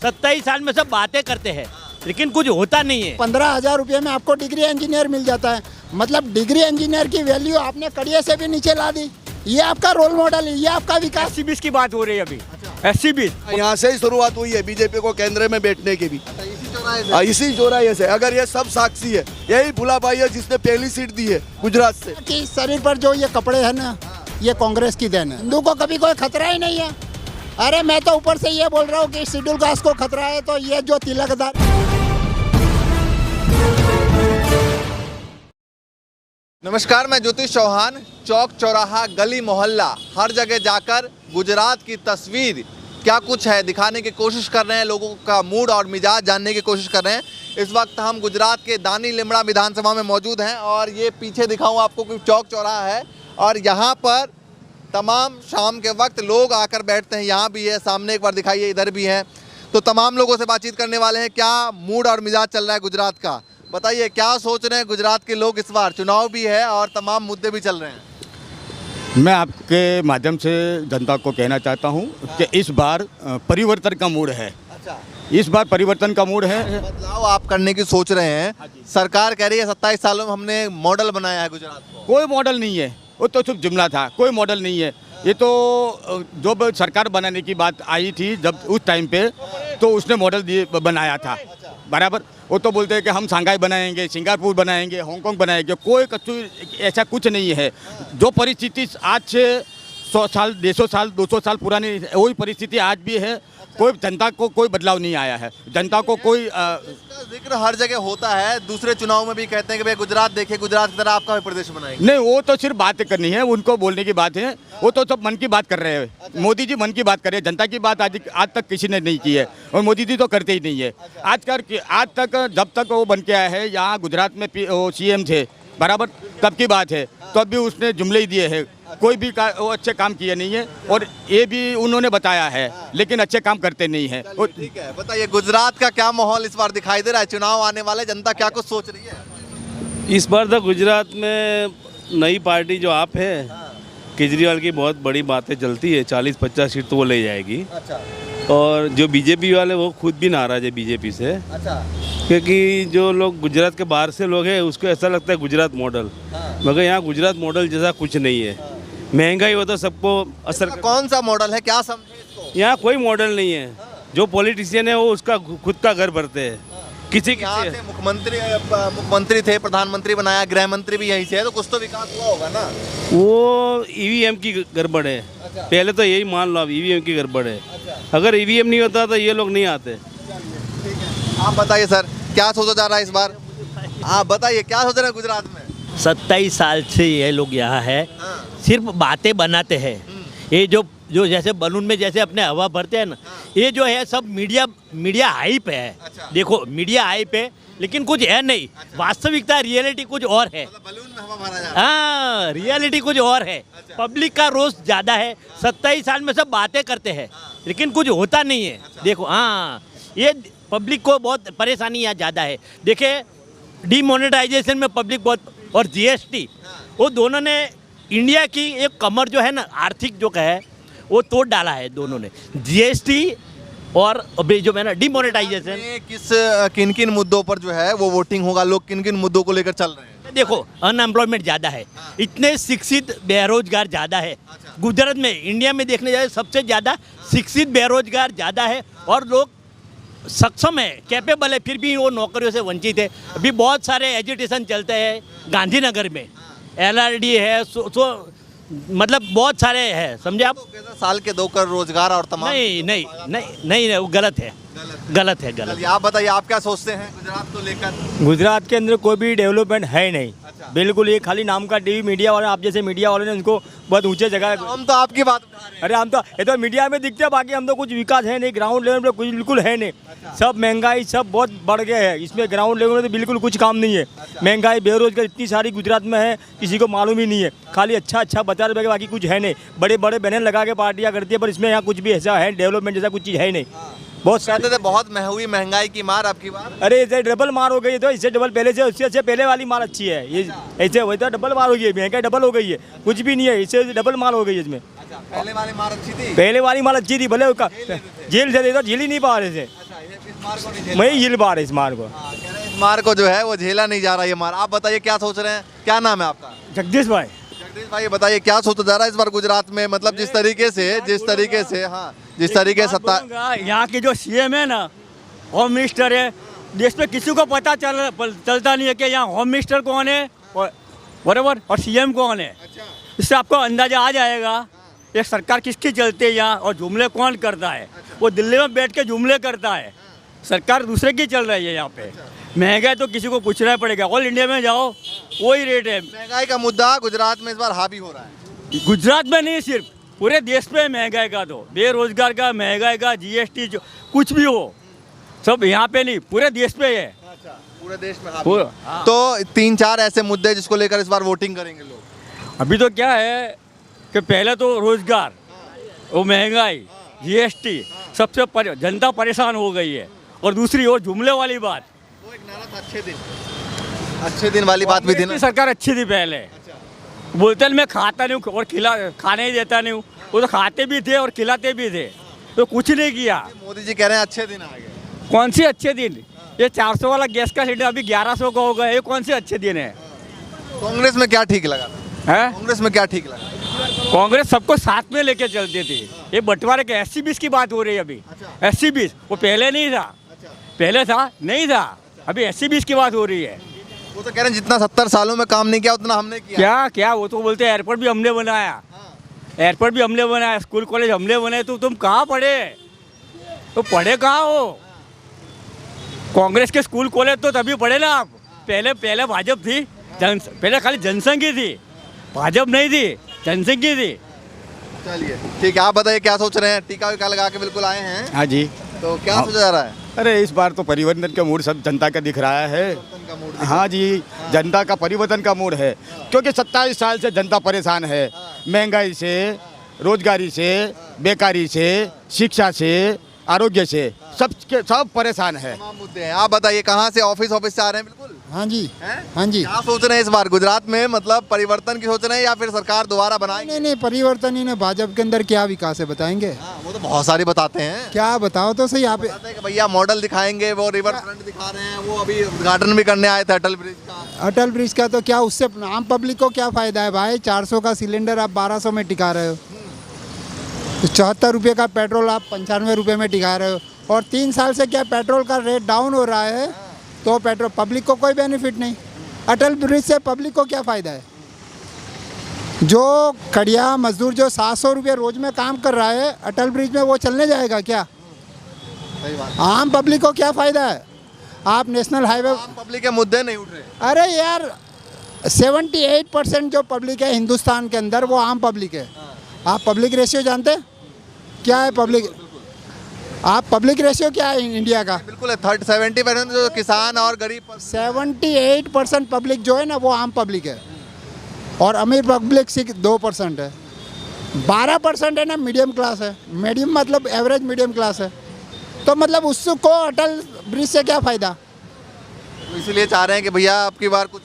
27 साल में सब बातें करते हैं लेकिन कुछ होता नहीं है। 15,000 रुपये में आपको डिग्री इंजीनियर मिल जाता है। मतलब डिग्री इंजीनियर की वैल्यू आपने कड़िए से भी नीचे ला दी। ये आपका रोल मॉडल है, ये आपका विकास। 80-20 की बात हो रही है अभी। 80-20 यहाँ से ही शुरुआत हुई है बीजेपी को केंद्र में बैठने की भी। इसी चौराहे से अगर ये सब साक्षी है, यही भुलाभाई है जिसने पहली सीट दी है गुजरात से। कि शरीर पर जो ये कपड़े हैं ना, ये कांग्रेस की देन है। हिंदू को कभी कोई खतरा ही नहीं है। अरे मैं तो ऊपर से ये बोल रहा हूँ कि शेड्यूल कास्ट को खतरा है, तो ये जो तिलकदार। नमस्कार, मैं ज्योतिष चौहान। चौक चौराहा गली मोहल्ला हर जगह जाकर गुजरात की तस्वीर क्या कुछ है दिखाने की कोशिश कर रहे हैं, लोगों का मूड और मिजाज जानने की कोशिश कर रहे हैं। इस वक्त हम गुजरात के दानी लीमड़ा विधानसभा में मौजूद हैं और ये पीछे दिखाऊं आपको कि चौक चौराहा है और यहाँ पर तमाम शाम के वक्त लोग आकर बैठते हैं। यहाँ भी है, सामने एक बार दिखाइए, इधर भी है। तो तमाम लोगों से बातचीत करने वाले हैं। क्या मूड और मिजाज चल रहा है गुजरात का, बताइए क्या सोच रहे हैं गुजरात के लोग। इस बार चुनाव भी है और तमाम मुद्दे भी चल रहे हैं। मैं आपके माध्यम से जनता को कहना चाहता हूं कि इस बार परिवर्तन का मूड है। अच्छा, इस बार परिवर्तन का मूड है। बदलाव आप करने की सोच रहे हैं। सरकार कह रही है 27 सालों में हमने मॉडल बनाया है गुजरात को। कोई मॉडल नहीं है, वो तो सिर्फ जुमला था, कोई मॉडल नहीं है। ये तो जो सरकार बनाने की बात आई थी जब उस टाइम पे, तो उसने मॉडल बनाया था बराबर। वो तो बोलते हैं कि हम शंघाई बनाएंगे, सिंगापुर बनाएंगे, हांगकांग बनाएंगे। कोई ऐसा कुछ नहीं है। जो परिस्थिति आज से 100 साल, 150 साल, 200 साल पुरानी, वही परिस्थिति आज भी है। कोई जनता को कोई बदलाव नहीं आया है। जनता को कोई इसका जिक्र हर जगह होता है। दूसरे चुनाव में भी कहते हैं कि भाई गुजरात देखिए, गुजरात की तरह आपका भी प्रदेश बनाएंगे। नहीं, वो तो सिर्फ बात करनी है, उनको बोलने की बात है। वो तो सब मन की बात कर रहे हैं। मोदी जी मन की बात कर रहे हैं, जनता की बात आज तक किसी ने नहीं की है और मोदी जी तो करते ही नहीं है। आज तक जब तक वो बन के आया है, यहाँ गुजरात में CM थे बराबर, तब की बात है। तो अभी उसने जुमले ही दिए हैं, कोई भी वो अच्छे काम किए नहीं है और ये भी उन्होंने बताया है, लेकिन अच्छे काम करते नहीं है। ठीक है, बताइए गुजरात का क्या माहौल इस बार दिखाई दे रहा है। चुनाव आने वाले, जनता क्या कुछ सोच रही है इस बार? तो गुजरात में नई पार्टी जो आप है, केजरीवाल की बहुत बड़ी बातें चलती है। 40-50 सीट तो वो ले जाएगी। अच्छा, और जो बीजेपी वाले वो खुद भी नाराज है बीजेपी से। अच्छा, क्योंकि जो लोग गुजरात के बाहर से लोग हैं उसको ऐसा लगता है गुजरात मॉडल, मगर यहाँ गुजरात मॉडल जैसा कुछ नहीं है। महंगाई हो तो सबको असर कौन सा मॉडल है, क्या समझे इसको? यहाँ कोई मॉडल नहीं है। जो पॉलिटिशियन है वो उसका खुद का घर भरते हैं। किसी यहाँ से मुख्यमंत्री थे, प्रधानमंत्री बनाया, गृह मंत्री भी यहीं से है, तो कुछ तो विकास हुआ होगा ना। वो EVM की गड़बड़ है। पहले तो यही मान लो, अब EVM की गड़बड़ है। अगर EVM नहीं होता तो ये लोग नहीं आते। आप बताइए सर, क्या सोचा जा रहा है इस बार? आप बताइए क्या सोच रहे हैं गुजरात में? 27 साल से ये लोग यहाँ है, सिर्फ बातें बनाते हैं। ये जो जैसे बलून में जैसे अपने हवा भरते हैं ना, ये जो है सब मीडिया हाइप है। अच्छा। देखो मीडिया हाइप है लेकिन कुछ है नहीं। अच्छा। वास्तविकता रियलिटी कुछ और है। मतलब बलून में हवा भरा जा रहा है। हाँ, रियलिटी कुछ और है। अच्छा। पब्लिक का रोष ज़्यादा है। 27 साल में सब बातें करते हैं लेकिन कुछ होता नहीं है। अच्छा। देखो, हाँ, ये पब्लिक को बहुत परेशानी यहाँ ज़्यादा है। देखिए, डिमोनेटाइजेशन में पब्लिक बहुत, और GST, वो दोनों ने इंडिया की एक कमर जो है ना, आर्थिक जो है वो तोड़ डाला है दोनों ने। GST और अभी जो है ना डिमोनेटाइजेशन। किन किन मुद्दों पर जो है वो वोटिंग होगा, लोग किन किन मुद्दों को लेकर चल रहे हैं? देखो, अनएम्प्लॉयमेंट ज़्यादा है, इतने शिक्षित बेरोजगार ज़्यादा है। गुजरात में, इंडिया में देखने जाए सबसे ज़्यादा शिक्षित बेरोजगार ज़्यादा है और लोग सक्षम है, कैपेबल है, फिर भी वो नौकरियों से वंचित है। अभी बहुत सारे एजुटेशन चलते हैं गांधीनगर में, LRD है, मतलब बहुत सारे हैं, समझे आप। साल के 2 करोड़ रोजगार और तमाम। नहीं, वो गलत है। चलिए, आप बताइए आप क्या सोचते हैं गुजरात को लेकर? गुजरात के अंदर कोई भी डेवलपमेंट है नहीं। बिल्कुल, ये खाली नाम का टीवी मीडिया वाले, आप जैसे मीडिया वाले ने उनको बहुत ऊंचे जगह। हम तो आपकी बात उठा रहे हैं। अरे हम तो, ये तो मीडिया में दिखते हैं, बाकी हम तो कुछ विकास है नहीं। ग्राउंड लेवल पे कुछ बिल्कुल है नहीं। सब महंगाई सब बहुत बढ़ गया है। इसमें ग्राउंड लेवल में तो बिल्कुल कुछ काम नहीं है। महंगाई, बेरोजगार इतनी सारी गुजरात में है, किसी को मालूम ही नहीं है। खाली अच्छा बता रहे, बाकी कुछ है नहीं। बड़े बड़े बैनर लगा के पार्टियाँ करती है, पर इसमें यहाँ कुछ भी ऐसा है डेवलपमेंट जैसा कुछ चीज़ है नहीं। बहुत कहते थे बहुत हुई महंगाई की मार आपकी बार। अरे इससे डबल मार हो गई है। तो इससे डबल पहले से, उससे अच्छे पहले वाली मार अच्छी है। ये ऐसे वही तो डबल मार हो गई है, महंगाई डबल हो गई है। कुछ भी नहीं है, इससे डबल मार हो गई है इसमें। पहले वाली मार अच्छी थी। पहले वाली मार अच्छी थी, भले उसका जेल से तो झेल ही नहीं पा रहे थे। मैं ये बार इस मार को कह रहे हैं इस मार को जो है वो झेला नहीं जा रहा ये मार। आप बताइए क्या सोच रहे हैं, क्या नाम है आपका? जगदीश भाई। जगदीश भाई बताइए क्या सोचा जा रहा है इस बार गुजरात में, मतलब जिस तरीके से हाँ जिस तरीके से सत्ता बोलूंगा, यहाँ के जो सीएम है ना, होम मिनिस्टर है, देश में किसी को पता चलता नहीं है कि यहाँ होम मिनिस्टर कौन है बराबर और सीएम कौन है। इससे आपको अंदाजा आ जाएगा ये सरकार किसकी चलती है यहाँ और जुमले कौन करता है। वो दिल्ली में बैठ के जुमले करता है, सरकार दूसरे की चल रही है यहाँ पे। महंगाई तो किसी को पूछना पड़ेगा, ऑल इंडिया में जाओ वही रेट है। महंगाई का मुद्दा गुजरात में इस बार हावी हो रहा है। गुजरात में नहीं, सिर्फ पूरे देश पे महंगाई का, तो बेरोजगार का, महंगाई का, जीएसटी जो कुछ भी हो सब यहाँ पे नहीं, पूरे देश पे है। पूरे देश में हावी है। तो 3-4 ऐसे मुद्दे जिसको लेकर इस बार वोटिंग करेंगे लोग। अभी तो क्या है कि पहले तो रोजगार, वो महंगाई, जीएसटी, सबसे जनता परेशान हो गई है। और दूसरी ओर जुमले वाली बात, वो एक नारा था अच्छे दिन वाली बात भी थी ना। सरकार अच्छी थी पहले, बोलते हैं मैं खाता नहीं हूँ और खाने ही देता नहीं हूँ, वो तो खाते भी थे और खिलाते भी थे, तो कुछ नहीं किया। मोदी जी कह रहे हैं अच्छे दिन आ गए। कौन से अच्छे दिन? ये 400 वाला गैस का सिलेंडर अभी 1100 का हो गया, ये कौन से अच्छे दिन है? कांग्रेस में क्या ठीक लगा? है कांग्रेस में क्या ठीक लगा? कांग्रेस सबको साथ में लेके चलती थी। ये बंटवारे के 80-20 की बात हो रही है अभी। 80-20 वो पहले नहीं था, पहले था नहीं था, अभी 80-20 की बात हो रही है। वो तो कह रहे हैं जितना 70 सालों में काम नहीं किया उतना हमने किया। क्या क्या वो तो बोलते हैं एयरपोर्ट भी हमने बनाया, एयरपोर्ट भी हमने बनाया, स्कूल कॉलेज हमने बनाए। तो तुम कहाँ पढ़े? तो पढ़े कहाँ हो? कांग्रेस के स्कूल कॉलेज तो तभी पढ़े ना आप। पहले भाजपा थी, पहले खाली जनसंघ की थी, भाजपा नहीं थी, जनसंघ की थी। चलिए ठीक है, आप बताइए क्या सोच रहे हैं? टीका वीका लगा के बिल्कुल आए हैं, हाँ जी। तो क्या सोचा जा रहा है? अरे इस बार तो परिवर्तन का मूड सब जनता का दिख रहा है। हाँ जी, जनता का परिवर्तन का मूड है, क्योंकि 27 साल से जनता परेशान है। महंगाई से, रोजगारी से, बेकारी से, शिक्षा से, आरोग्य से, सब परेशान है। तमाम मुद्दे हैं। आप बताइए कहाँ से, ऑफिस से आ रहे हैं? बिल्कुल। हाँ जी, हैं? हाँ जी। क्या सोच रहे हैं इस बार गुजरात में, मतलब परिवर्तन की सोच रहे हैं या फिर सरकार दोबारा बनाएंगे? नहीं, परिवर्तन ही नहीं, भाजपा के अंदर क्या विकास है बताएंगे? वो तो बहुत सारी बताते हैं। क्या बताओ तो सही। आप बताते हैं कि भैया मॉडल दिखाएंगे, वो रिवर फ्रंट दिखा रहे हैं, वो अभी उद्घाटन भी करने आए थे अटल ब्रिज का। अटल ब्रिज का तो क्या, उससे आम पब्लिक को क्या फायदा है भाई? 400 का सिलेंडर आप 1200 में टिका रहे हो, 74 रुपये का पेट्रोल आप 95 रुपये में टिका रहे हो। और 3 साल से क्या पेट्रोल का रेट डाउन हो रहा है, तो पेट्रोल पब्लिक को कोई बेनिफिट नहीं। अटल ब्रिज से पब्लिक को क्या फ़ायदा है? जो कड़िया मजदूर जो 700 रुपये रोज में काम कर रहा है, अटल ब्रिज में वो चलने जाएगा क्या? आम पब्लिक को क्या फ़ायदा है? आप नेशनल हाईवे, पब्लिक के मुद्दे नहीं उठ रहे। अरे यार 78% जो पब्लिक है हिंदुस्तान के अंदर वो आम पब्लिक है। आप पब्लिक रेशियो जानते हैं क्या है? आप पब्लिक रेशियो क्या है इंडिया का? बिल्कुल है, 70% जो किसान और गरीब। 78% पब्लिक जो है ना वो आम पब्लिक है, और अमीर पब्लिक 2% है। 12% है ना मीडियम क्लास है। मीडियम मतलब एवरेज मीडियम क्लास है। तो मतलब उसको अटल ब्रिज से क्या फ़ायदा? इसलिए चाह रहे हैं कि भैया आपकी बार कुछ।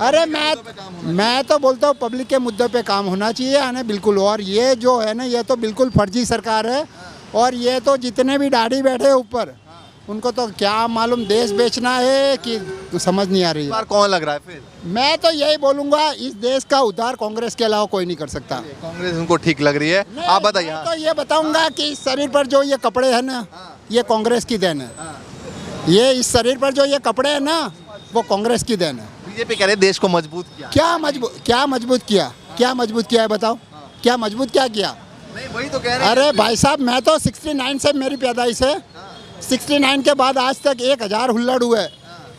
अरे मैं तो बोलता हूँ पब्लिक के मुद्दों पे काम होना चाहिए आने बिल्कुल। और ये जो है ना, ये तो बिल्कुल फर्जी सरकार है। और ये तो जितने भी दाढ़ी बैठे ऊपर, उनको तो क्या मालूम देश बेचना है कि तो समझ नहीं आ रही है। बार कौन लग रहा है फिर? मैं तो यही बोलूँगा, इस देश का उद्धार कांग्रेस के अलावा कोई नहीं कर सकता। कांग्रेस उनको ठीक लग रही है। आप बताइए। मैं तो ये बताऊँगा कि इस शरीर पर जो ये कपड़े हैं ना, ये कांग्रेस की देन है। ये इस शरीर पर जो ये कपड़े हैं ना, वो कांग्रेस की देन है। बीजेपी कह रहे देश को मजबूत किया। क्या मजबूत किया है बताओ? क्या मजबूत क्या किया? नहीं वही तो कह रहे हैं। अरे भाई साहब, मैं तो 69 से मेरी पैदाइश है, 69 के बाद आज तक 1000 हुल्लड़ हुए,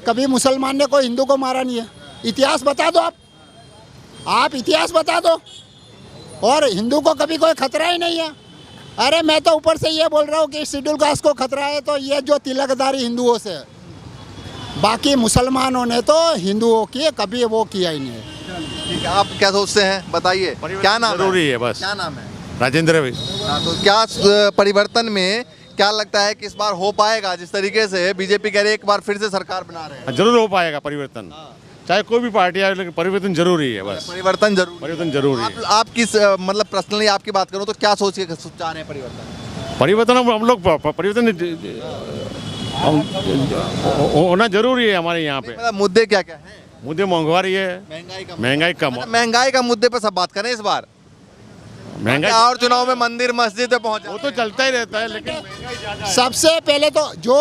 कभी मुसलमान ने कोई हिंदू को मारा नहीं है। इतिहास बता दो आप इतिहास बता दो। और हिंदू को कभी कोई खतरा ही नहीं है। अरे मैं तो ऊपर से ये बोल रहा हूँ कि शेड्यूल कास्ट को खतरा है तो ये जो तिलकदारी हिंदुओं से है, बाकी मुसलमानों ने तो हिंदुओं की कभी वो किया ही नहीं है। ठीक है, आप क्या सोचते हैं बताइए? क्या नाम जरूरी है? बस क्या नाम है? राजेंद्र भाई। तो क्या परिवर्तन में क्या लगता है कि इस बार हो पाएगा? जिस तरीके से बीजेपी कह रही है एक बार फिर से सरकार बना रहे हैं। जरूर हो पाएगा परिवर्तन, चाहे कोई भी पार्टी आए, लेकिन परिवर्तन जरूरी है। बस परिवर्तन जरूरी है। आप किस मतलब पर्सनली आपकी बात करूं तो क्या सोच के चाह रहे हैं परिवर्तन? परिवर्तन हम लोग परिवर्तन होना जरूरी है हमारे यहाँ पे। मतलब मुद्दे क्या क्या हैं? मुद्दे महंगाई है, महंगाई कम, अच्छा, महंगाई का मुद्दे पे सब बात करें इस बार। महंगाई और चुनाव में मंदिर मस्जिद पे पहुंच वो तो चलता ही रहता है, लेकिन सबसे पहले तो जो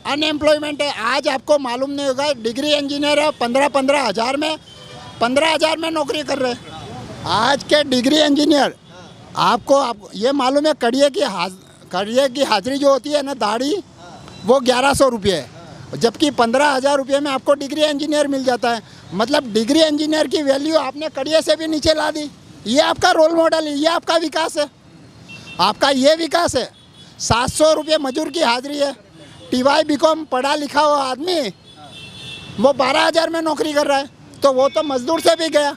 अनएम्प्लॉयमेंट है, आज आपको मालूम नहीं होगा, डिग्री इंजीनियर है 15-15 हज़ार में 15,000 में नौकरी कर रहे हैं। आज के डिग्री इंजीनियर आपको ये मालूम है, कड़िए की हाजिरी जो होती है ना, दाढ़ी, वो 1100 रुपये है, जबकि 15,000 रुपये में आपको डिग्री इंजीनियर मिल जाता है। मतलब डिग्री इंजीनियर की वैल्यू आपने कड़िए से भी नीचे ला दी। ये आपका रोल मॉडल है, ये आपका विकास है, आपका ये विकास है। 700 रुपये मजदूर की हाजिरी है, TY BCom पढ़ा लिखा हुआ आदमी वो 12,000 में नौकरी कर रहा है, तो वो तो मजदूर से भी गया।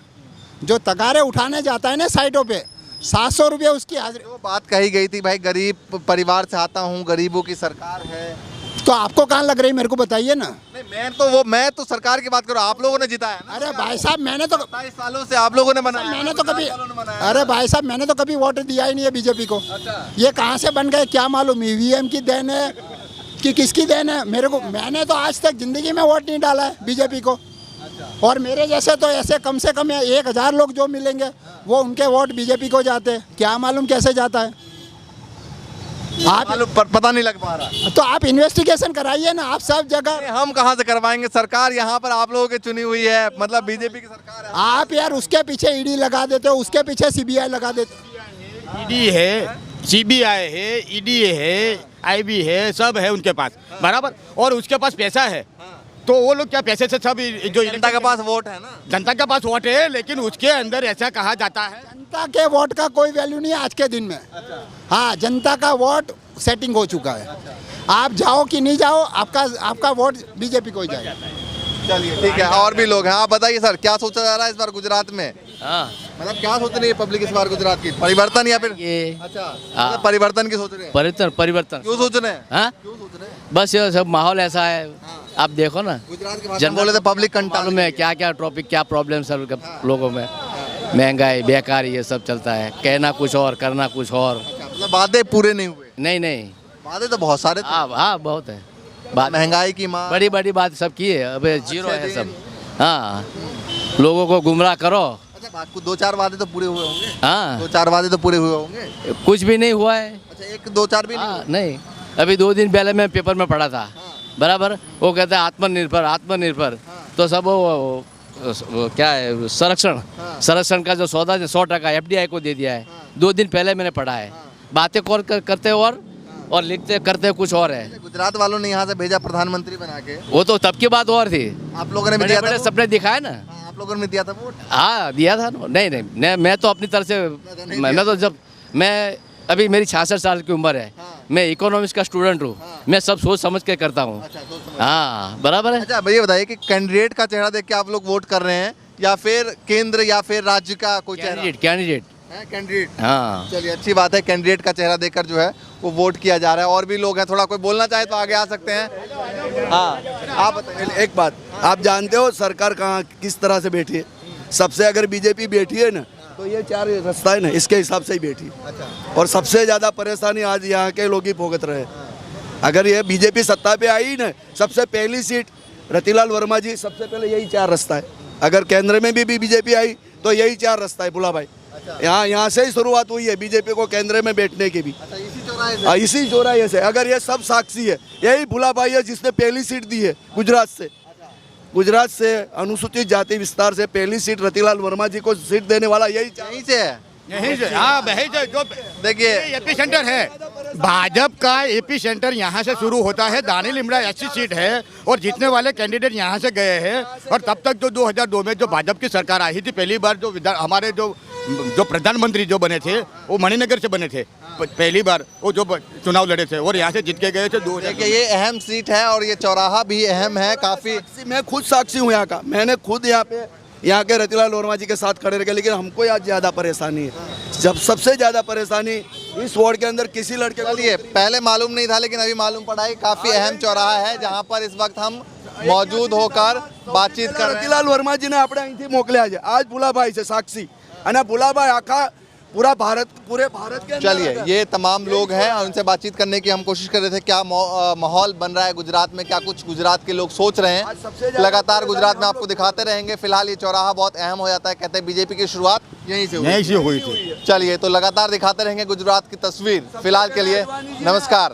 जो तगारे उठाने जाता है ना साइटों पे, 700 रुपये उसकी हाजिरी। जो बात कही गई थी भाई, गरीब परिवार से आता हूँ, गरीबों की सरकार है, तो आपको कहाँ लग रही, मेरे को बताइए ना। नहीं, मैं तो सरकार की बात करूँ, आप लोगों ने जिताया ना। अरे भाई साहब, मैंने तो 27 सालों से आप लोगों ने बनाया, मैंने तो कभी 27 सालों ने बनाया। अरे भाई साहब, मैंने तो कभी वोट दिया ही नहीं है बीजेपी को। ये कहाँ से बन गए क्या मालूम, EVM की देन है कि किसकी देन है मेरे को। मैंने तो आज तक जिंदगी में वोट नहीं डाला है बीजेपी को। और मेरे जैसे तो ऐसे कम से कम 1,000 लोग जो मिलेंगे, वो उनके वोट बीजेपी को जाते हैं। क्या मालूम कैसे जाता है, आप पता नहीं लग पा रहा। तो आप इन्वेस्टिगेशन कराइए ना, आप सब जगह। हम कहाँ से करवाएंगे, सरकार यहाँ पर आप लोगों की चुनी हुई है, मतलब बीजेपी की सरकार है। आप यार उसके पीछे ED लगा देते हो, उसके पीछे CBI लगा देते हो। ईडी है, CBI है, ED है, IB है, सब है उनके पास, बराबर। और उसके पास पैसा है, तो वो लोग क्या पैसे से सब जो जनता के पास वोट है ना, जनता के पास वोट है, लेकिन उसके अंदर ऐसा कहा जाता है जनता के वोट का कोई वैल्यू नहीं है आज के दिन में। हाँ, जनता का वोट सेटिंग हो चुका है। आप जाओ कि नहीं जाओ, आपका वोट बीजेपी को ही जाएगा। चलिए ठीक है, और भी लोग हैं। आप बताइए सर, क्या सोचा जा रहा है इस बार गुजरात में? हाँ, मतलब क्या सोच रही है पब्लिक इस बार गुजरात की? परिवर्तन या फिर ये अच्छा, मतलब परिवर्तन की सोच रहे हैं? परिवर्तन क्यों सोच रहे हैं? हाँ, क्यों सोच रहे हैं? बस ये सब माहौल ऐसा है। आप देखो ना, गुजरात के भाषा में बोले थे पब्लिक कंट्रोल मालूम है क्या क्या टॉपिक, क्या प्रॉब्लम सब लोगों में, महंगाई, बेकारी, ये सब चलता है। कहना कुछ और, करना कुछ और। मतलब वादे पूरे नहीं हुए? नहीं, वादे तो बहुत सारे थे। हाँ बहुत है बात। महंगाई की माँ, बड़ी बड़ी बात सब की है, अब जीरो है सब। हाँ, लोगों को गुमराह करो। अच्छा, बात को 2-4 वादे तो पूरे हुए होंगे। हाँ, 2-4 वादे तो पूरे हुए होंगे। कुछ भी नहीं हुआ है। अच्छा, 1-2-4 भी नहीं हाँ, हुए? नहीं, अभी 2 दिन पहले मैं पेपर में पढ़ा था, बराबर। वो कहते हैं आत्मनिर्भर, तो सब वो क्या है, संरक्षण का जो सौदा 100% FDI को दे दिया है। 2 दिन पहले मैंने पढ़ा है। बातें करते और लिखते करते कुछ और है। गुजरात वालों ने यहाँ से भेजा प्रधानमंत्री बना के, वो तो तब की बात और थी। आप लोगों ने भी दिया था बड़े वोट? सपने दिखाए ना। हाँ, आप लोगों ने दिया था वोट? हाँ, दिया था ना। नहीं, मैं तो अपनी तरफ से, मैं तो जब मैं अभी मेरी 66 साल की उम्र है, मैं इकोनॉमिक्स का स्टूडेंट हूँ, मैं सब सोच समझ के करता हूँ। हाँ, बराबर है। अच्छा भैया बताइए कि कैंडिडेट का चेहरा देख के आप लोग वोट कर रहे हैं, या फिर केंद्र या फिर राज्य का कोई चेहरा? कैंडिडेट। कैंडिडेट। हाँ, चलिए, अच्छी बात है, कैंडिडेट का चेहरा देखकर जो है वो वोट किया जा रहा है। और भी लोग हैं, थोड़ा कोई बोलना चाहे तो आगे आ सकते हैं। हाँ, आप बताइए। एक बात, आप जानते हो सरकार कहाँ किस तरह से बैठी है? सबसे अगर बीजेपी बैठी है ना, तो ये 4 रास्ता है ना, इसके हिसाब से ही बैठी। और सबसे ज़्यादा परेशानी आज यहाँ के लोग ही भुगत रहे हैं। अगर ये बीजेपी सत्ता पे आई ना, सबसे पहली सीट रतिलाल वर्मा जी, सबसे पहले यही 4 रास्ता है। अगर केंद्र में भी बीजेपी आई तो यही 4 रास्ता है बुला भाई। यहाँ से ही शुरुआत हुई है बीजेपी को केंद्र में बैठने की भी। इसी चौराहे से। अगर ये सब साक्षी है, यही भुला भाई है जिसने पहली सीट दी है गुजरात से अनुसूचित जाति विस्तार से पहली सीट रतिलाल वर्मा जी को सीट देने वाला यहीं से है। यहीं से। हाँ, वही जो देखिए, एपी सेंटर है, भाजपा का एपी सेंटर यहाँ से शुरू होता है। दानी लिमड़ा ऐसी सीट है, और जीतने वाले कैंडिडेट यहाँ से गए हैं। और तब तक जो 2002 में जो भाजपा की सरकार आई थी, पहली बार जो हमारे जो प्रधानमंत्री जो बने थे, वो मणिनगर से बने थे पहली बार, वो जो चुनाव लड़े थे, और यहाँ से जीत के गए थे। देखिए, ये अहम सीट है और ये चौराहा भी अहम है काफ़ी। मैं खुद साक्षी हूँ यहाँ का। मैंने खुद यहाँ के रतिलाल वर्मा जी के साथ खड़े रहे, लेकिन हमको यहाँ ज़्यादा परेशानी है। जब सबसे ज़्यादा परेशानी इस वार्ड के अंदर किसी लड़के को, चलिए, पहले मालूम नहीं था लेकिन अभी मालूम पड़ा है। काफ़ी अहम चौराहा है जहाँ पर इस वक्त हम मौजूद होकर बातचीत कर रहे हैं। रतिलाल वर्मा जी ने આપણે અહીંથી મોકલ્યા છે। आज ભુલાભાઈ છે સાક્ષી, અને ભુલાભાઈ આખા पूरे भारत के अंदर चलिए, आता है। ये तमाम लोग हैं और उनसे बातचीत करने की हम कोशिश कर रहे थे। क्या माहौल बन रहा है गुजरात में, क्या कुछ गुजरात के लोग सोच रहे आज सबसे हैं, ज्यादा लगातार गुजरात में परेशानी आपको दिखाते रहेंगे। फिलहाल ये चौराहा बहुत अहम हो जाता है, कहते हैं बीजेपी की शुरुआत यहीं से यहीं से हुई थी। चलिए, तो लगातार दिखाते रहेंगे गुजरात की तस्वीर। फिलहाल के लिए नमस्कार।